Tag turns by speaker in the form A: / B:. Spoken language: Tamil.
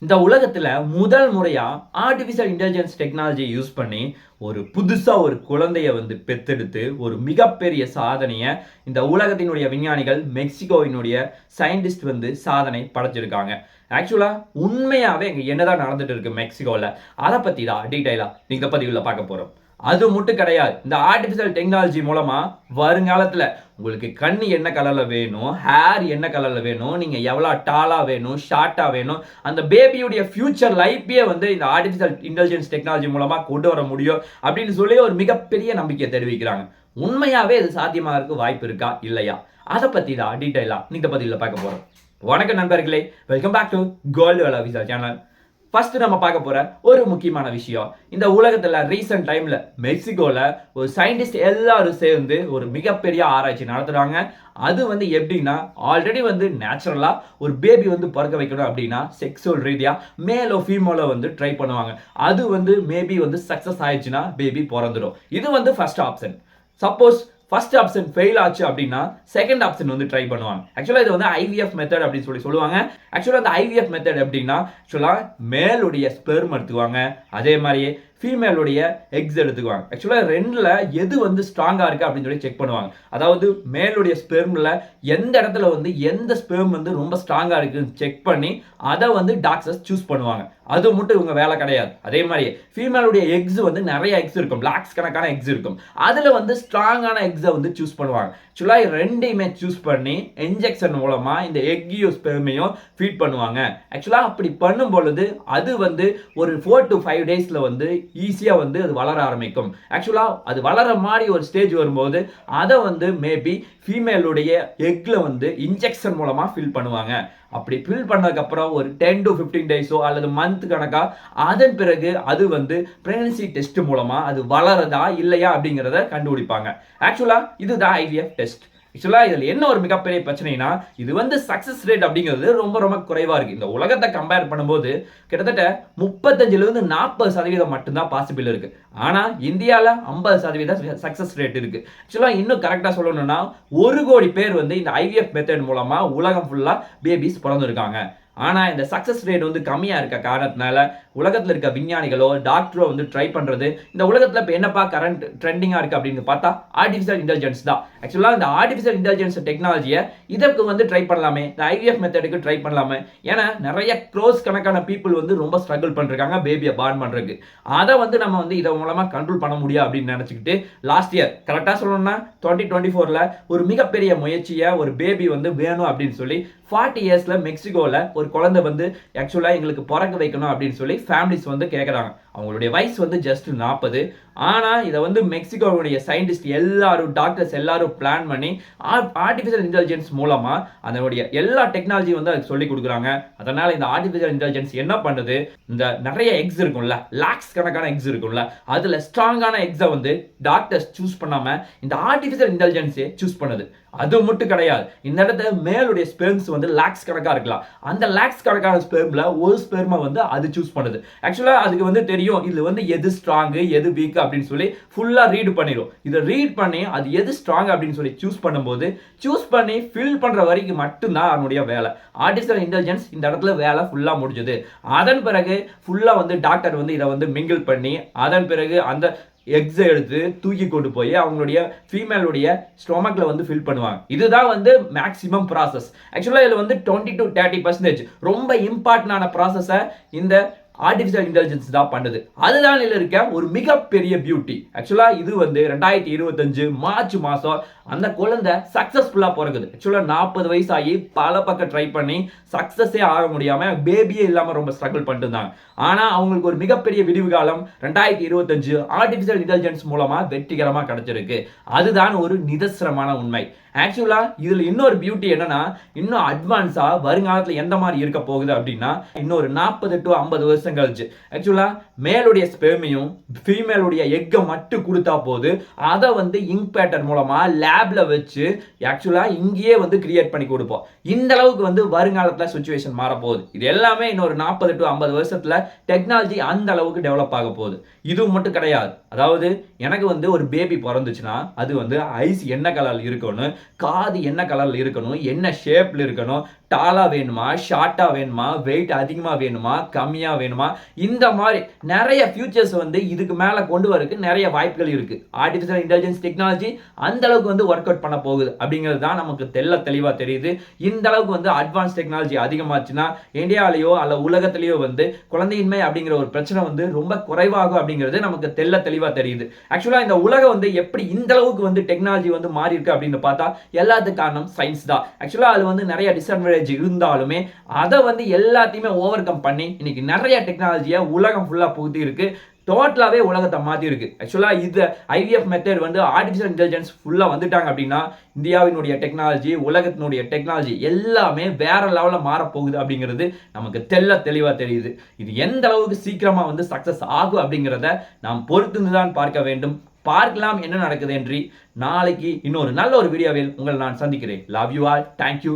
A: இந்த உலகத்துல முதல் முறையா ஆர்டிஃபிஷியல் இன்டெலிஜென்ஸ் டெக்னாலஜியை யூஸ் பண்ணி ஒரு புதுசா ஒரு குழந்தைய பெத்தெடுத்து ஒரு மிகப்பெரிய சாதனையை இந்த உலகத்தினுடைய விஞ்ஞானிகள் மெக்சிகோவினுடைய சயின்டிஸ்ட் சாதனை படைச்சிருக்காங்க. ஆக்சுவலா உண்மையாவே இங்க என்னதான் நடந்துட்டு இருக்கு மெக்சிகோல, அதை பத்தி தான் டீடைலா இந்த பதிவுல பார்க்க போறோம். அது மட்டும் கிடையாது, இந்த ஆர்டிஃபிஷியல் டெக்னாலஜி மூலமா வருங்காலத்துல உங்களுக்கு கண்ணு என்ன கலர்ல வேணும், ஹேர் என்ன கலர்ல வேணும், நீங்க எவ்வளவு டாலா வேணும், ஷார்ட்டா வேணும், அந்த பேபியுடைய ஃபியூச்சர் லைஃபே இந்த ஆர்டிஃபிஷியல் இன்டெலிஜென்ஸ் டெக்னாலஜி மூலமா கொண்டு வர முடியும் அப்படின்னு சொல்லி ஒரு மிகப்பெரிய நம்பிக்கையை தெரிவிக்கிறாங்க. உண்மையாவே இது சாத்தியமாக வாய்ப்பு இருக்கா இல்லையா, அதை பத்தி தான் டீடைலா இந்த பதிவில் பார்க்க போறோம். வணக்கம் நண்பர்களே, welcome back to gold Vela visa channel. First நம்ம பார்க்க போற ஒரு முக்கியமான விஷயம், இந்த உலகத்துல ரீசன்ட் டைம்ல மெக்சிகோல ஒரு சயின்டிஸ்ட் எல்லாரும் சேர்ந்து ஒரு மிகப்பெரிய ஆராய்ச்சி நடத்துறாங்க. அது எப்படின்னா, ஆல்ரெடி நேச்சுரலா ஒரு பேபி பிறக்க வைக்கணும் அப்படின்னா செக்ஸுவல் ரீதியா மேலோ ஃபீமேலோ ட்ரை பண்ணுவாங்க. அது மேபி சக்சஸ் ஆயிடுச்சுன்னா பேபி பிறந்துடும். இது first option. Suppose first option fail ஆச்சு அப்படின்னா செகண்ட் ஆப்ஷன் ட்ரை பண்ணுவாங்க. ஆக்சுவலாக இது IVF மெத்தட் அப்படின்னு சொல்லுவாங்க. ஆக்சுவலாக அந்த IVF மெத்தட் எப்படின்னா, ஆக்சுவலாக மேலுடைய ஸ்பெர்ம் எடுத்துக்குவாங்க, அதே மாதிரியே ஃபீமேலுடைய எக்ஸ் எடுத்துக்குவாங்க. ஆக்சுவலாக ரெண்டில் எது ஸ்ட்ராங்காக இருக்குது அப்படின்னு சொல்லி செக் பண்ணுவாங்க. அதாவது மேலுடைய ஸ்பெர்மில் எந்த இடத்துல எந்த ஸ்பெர்ம் ரொம்ப ஸ்ட்ராங்காக இருக்குன்னு செக் பண்ணி அதை டாக்டர்ஸ் சூஸ் பண்ணுவாங்க. அது மட்டும் இவங்க வேலை கிடையாது. அதே மாதிரி ஃபீமேலுடைய எக்ஸ் நிறைய எக்ஸ் இருக்கும், லாக்ஸ் கணக்கான எக்ஸ் இருக்கும். அதில் ஸ்ட்ராங்கான எக்ஸை சூஸ் பண்ணுவாங்க. ஆக்சுவலாக ரெண்டையுமே சூஸ் பண்ணி இன்ஜெக்ஷன் மூலமா இந்த எக்கையும் ஸ்பெர்மையும் ஃபீட் பண்ணுவாங்க. ஆக்சுவலாக அப்படி பண்ணும் பொழுது அது ஒரு 4 to 5 டேஸ்ல ஈஸியாக அது வளர ஆரம்பிக்கும். ஆக்சுவலாக அது வளர மாதிரி ஒரு ஸ்டேஜ் வரும்போது அதை மேபி ஃபீமேலுடைய எக்ல இன்ஜெக்ஷன் மூலமா ஃபில் பண்ணுவாங்க. அப்படி ஃபில் பண்ணதுக்கப்புறம் ஒரு 10 to 15 டேஸோ அல்லது மந்த் கணக்கா அதன் பிறகு அது பிரெக்னன்சி டெஸ்ட் மூலமா அது வளரதா இல்லையா அப்படிங்கிறத கண்டுபிடிப்பாங்க. ஆக்சுவலா இதுதான் IVF டெஸ்ட். ஆக்சுவலா இதுல என்ன ஒரு மிகப்பெரிய பிரச்சனைனா, இது சக்சஸ் ரேட் அப்படிங்கிறது ரொம்ப ரொம்ப குறைவா இருக்கு. இந்த உலகத்தை கம்பேர் பண்ணும்போது கிட்டத்தட்ட 35-40% மட்டும்தான் பாசிபிள் இருக்கு. ஆனா இந்தியால 50% சக்சஸ் ரேட் இருக்கு. ஆக்சுவலா இன்னும் கரெக்டா சொல்லணும்னா 1 கோடி பேர் இந்த IVF மெத்தட் மூலமா உலகம் ஃபுல்லா பேபிஸ் பிறந்திருக்காங்க. ஆனா இந்த சக்சஸ் ரேட் கம்மியா இருக்க காரணத்தினால உலகத்துல இருக்க விஞ்ஞானிகளோ டாக்டரோ ட்ரை பண்றது, இந்த உலகத்துல இப்ப என்னப்பா கரண்ட் ட்ரெண்டிங்கா இருக்கு அப்படின்னு பார்த்தா ஆர்டிஃபிஷியல் இன்டெலிஜென்ஸ் தான். ஆக்சுவலா இந்த ஆர்டிஃபிஷியல் இன்டெலிஜென்ஸ் டெக்னாலஜியை இதற்கு ட்ரை பண்ணலாமே, இந்த IVF மெத்தடுக்கு ட்ரை பண்ணலாமே. ஏன்னா நிறைய க்ரோஸ் கணக்கான பீப்புள் ரொம்ப ஸ்ட்ரகிள் பண்றாங்க பேபியை பார்ன் பண்றதுக்கு. அதை நம்ம இதை மூலமா கண்ட்ரோல் பண்ண முடியும் அப்படின்னு நினைச்சுக்கிட்டு லாஸ்ட் இயர் கரெக்டா சொல்லணும்னா 2024ல ஒரு மிகப்பெரிய முயற்சியை ஒரு பேபி வேணும் அப்படின்னு சொல்லி 40 இயர்ஸ்ல மெக்சிகோல ஒரு குழந்தை ஆக்சுவலா எங்களுக்கு பிறக்க வைக்கணும் அப்படின்னு சொல்லி ஃபேமிலிஸ் கேட்கறாங்க. அவங்களுடைய வயசு ஜஸ்ட் 40. ஆனா இதை மெக்சிகோவுடைய சயின்டிஸ்ட் எல்லாரும் டாக்டர்ஸ் எல்லாரும் பிளான் பண்ணி ஆர்டிஃபிஷியல் இன்டெலிஜென்ஸ் மூலமா அதனுடைய எல்லா டெக்னாலஜி அதுக்கு சொல்லி கொடுக்குறாங்க. அதனால இந்த ஆர்டிஃபிஷியல் இன்டெலிஜென்ஸ் என்ன பண்ணுது, இந்த நிறைய எக்ஸ் இருக்கும்ல, லாக்ஸ் கணக்கான எக்ஸ் இருக்கும்ல, அதுல ஸ்ட்ராங்கான எக்ஸை டாக்டர்ஸ் சூஸ் பண்ணாம இந்த ஆர்டிஃபிஷியல் இன்டெலிஜென்ஸே சூஸ் பண்ணுது. அது மட்டும் கிடையாது, இந்த இடத்துல மேலுடைய ஸ்பெர்ம்ஸ் லாக்ஸ் கணக்கா இருக்கலாம். அந்த லாக்ஸ் கணக்கான ஸ்பெர்ம்ல ஒரு ஸ்பெர்மை அது சூஸ் பண்ணுது. ஆக்சுவலா அதுக்கு தெரியும் இது எது ஸ்ட்ராங் எது வீக் அப்படின்னு சொல்லி ஃபுல்லா ரீட் பண்ணிரும். இதை ரீட் பண்ணி அது எது ஸ்ட்ராங் அப்படின்னு சொல்லி சூஸ் பண்ணும்போது சூஸ் பண்ணி ஃபில் பண்ற வரைக்கும் மட்டும்தான் அதனுடைய வேலை. ஆர்டிஃபிஷியல் இன்டெலிஜென்ஸ் இந்த இடத்துல வேலை ஃபுல்லா முடிஞ்சது. அதன் பிறகு ஃபுல்லா டாக்டர் இதை மிங்கிள் பண்ணி அதன் பிறகு அந்த எக்ஸை எடுத்து தூக்கி கொண்டு போய் அவங்களுடைய ஃபீமேலுடைய ஸ்டொமக்ல ஃபில் பண்ணுவாங்க. இதுதான் மேக்ஸிமம் ப்ராசஸ். ஆக்சுவலா இதுல 20 to 30% ரொம்ப இம்பார்ட்டன்டான ப்ராசஸை இந்த ஆர்டிஃபிஷியல் இன்டெலிஜென்ஸ் தான் பண்ணுது. அதுதான் இதுல இருக்க ஒரு மிகப்பெரிய பியூட்டி. ஆக்சுவலா இது 2025 மார்ச் மாசம் அந்த குழந்தை சக்சஸ்ஃபுல்லா பிறகுது. ஆக்சுவலா 40 வயசாகி பல பக்கம் ட்ரை பண்ணி சக்சஸே ஆக முடியாம பேபியே இல்லாம ரொம்ப ஸ்ட்ரகிள் பண்ணிட்டு இருந்தாங்க. ஆனா அவங்களுக்கு ஒரு மிகப்பெரிய விடிவு காலம் 2025 ஆர்டிஃபிஷியல் இன்டெலிஜென்ஸ் மூலமா வெற்றிகரமா கிடைச்சிருக்கு. அதுதான் ஒரு நிதர்சனமான உண்மை. ஆக்சுவலா இதுல இன்னொரு பியூட்டி என்னன்னா, இன்னும் அட்வான்ஸா வருங்காலத்துல எந்த மாதிரி இருக்க போகுது அப்படின்னா, இன்னொரு 40 to 50 வருஷம் நிமிஷம் கழிச்சு. ஆக்சுவலா மேலுடைய ஸ்பெர்மையும் ஃபீமேலுடைய எக்கை மட்டும் கொடுத்தா போது அதை வந்து இங்க் பேட்டர் மூலமா லேப்ல வச்சு ஆக்சுவலா இங்கேயே வந்து கிரியேட் பண்ணி கொடுப்போம். இந்த அளவுக்கு வந்து வருங்காலத்துல சுச்சுவேஷன் மாறப்போகுது. இது எல்லாமே இன்னொரு 40 to 50 வருஷத்துல டெக்னாலஜி அந்த அளவுக்கு டெவலப் ஆக போகுது. இது மட்டும் கிடையாது. அதாவது எனக்கு வந்து ஒரு பேபி பிறந்துச்சுன்னா அது வந்து ஐஸ் என்ன கலர்ல இருக்கணும், காது என்ன கலர்ல இருக்கணும், என்ன ஷேப்ல இருக்கணும், டாலா வேணுமா, ஷார்ட்டா வேணுமா, வெயிட் அதிகமா வேணுமா, கம்மியா வேணுமா, இந்த மாதிரி நிறைய ஃபியூச்சர்ஸ் வந்து இதுக்கு மேல கொண்டு வரதுக்கு நிறைய வாய்ப்புகள் இருக்கு. ஆர்டிஃபிஷியல் இன்டெலிஜென்ஸ் டெக்னாலஜி அந்த அளவுக்கு வந்து ஒர்க் அவுட் பண்ண போகுது அப்படிங்கிறது தான் நமக்கு தெளிவா தெரியுது. இந்த அளவுக்கு வந்து அட்வான்ஸ் டெக்னாலஜி அதிகமாச்சுன்னா இந்தியாவிலேயோ அல்ல உலகத்திலேயோ வந்து குழந்தையின்மை அப்படிங்கிற ஒரு பிரச்சனை வந்து ரொம்ப குறைவாகும் அப்படிங்கிறது நமக்கு தெளிவா தெரியுது. ஆக்சுவலா இந்த உலகம் வந்து எப்படி இந்த அளவுக்கு வந்து டெக்னாலஜி வந்து மாறி இருக்கு அப்படின்னு பார்த்தா எல்லாத்துக்கு காரணம் சயின்ஸ் தான். ஆக்சுவலா அது வந்து நிறைய டிஸ்அட்வான்டேஜ் இருந்தாலுமே அதை வந்து எல்லாத்தையுமே ஓவர் கம் பண்ணி இன்னைக்கு நிறைய டெக்னாலஜியை உலகம் ஃபுல்லா புகுத்தி இருக்கு. டோட்டலாவே உலகத்தை மாத்தி இருக்கு. ஆக்சுவலா இது ஐவிஎஃப் மெத்தட் வந்து ஆர்டிஃபிஷியல் இன்டெலிஜென்ஸ் ஃபுல்லா வந்துட்டாங்க அப்படின்னா இந்தியாவினுடைய டெக்னாலஜி, உலகத்தினுடைய டெக்னாலஜி எல்லாமே வேற லெவல்ல மாற போகுது அப்படிங்கிறது நமக்கு தெளிவா தெரியுது. இது எந்த அளவுக்கு சீக்கிரமா வந்து சக்சஸ் ஆகும் அப்படிங்கிறத நாம் பொறுத்துதான் பார்க்க வேண்டும். பார்க்கலாம் என்ன நடக்குது என்று. நாளைக்கு இன்னொரு நல்ல ஒரு வீடியோவில் உங்களை நான் சந்திக்கிறேன். Love you all. தேங்க்யூ.